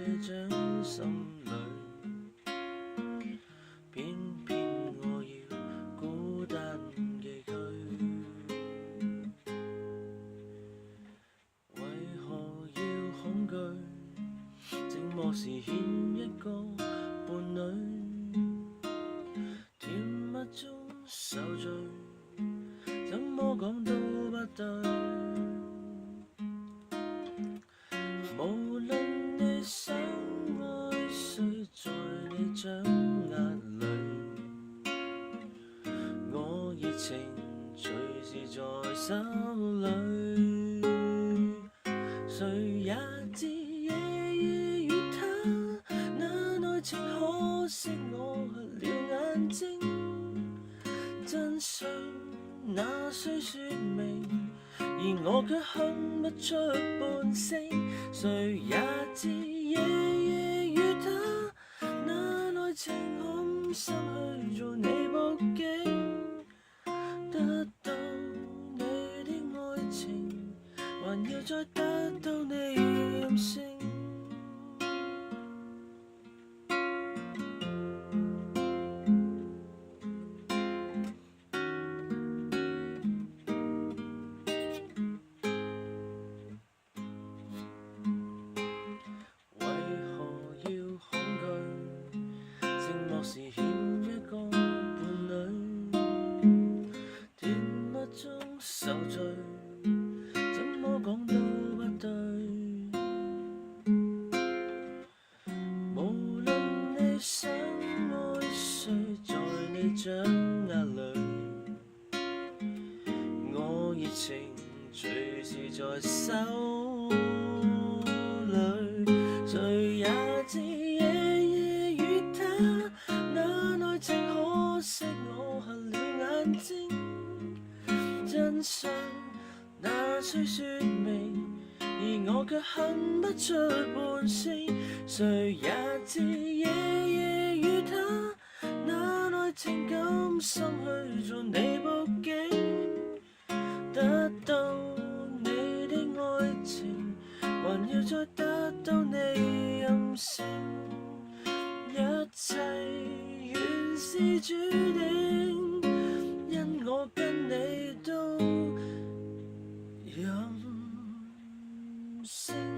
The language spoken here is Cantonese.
野掌心裏，偏偏我要孤單寄居。為何要恐懼？寂寞時欠一個伴侶，甜蜜中受罪，怎麼講都不對。無論你想愛誰，在你掌握裏，我熱情隨時在手裏。誰也知夜夜與他那愛情，可惜我瞎了眼睛。真相哪需說明？而我卻哼不出半聲。誰也知夜夜與他那愛情，空心去做你布景，得到你的愛情，還要再得到你任性。是欠一個伴侶，甜蜜中受罪，怎麼講都不對。無論你想愛誰，在你掌握裏，我熱情隨時在手裏。誰也知夜夜與他那愛情，可惜我瞎了眼睛。真相哪需說明？而我卻哼不出半聲。誰也知夜夜與他那愛情，甘心去做你布景，得到你的愛情，還要再得到你任性。一切原是注定，因我跟你都任性。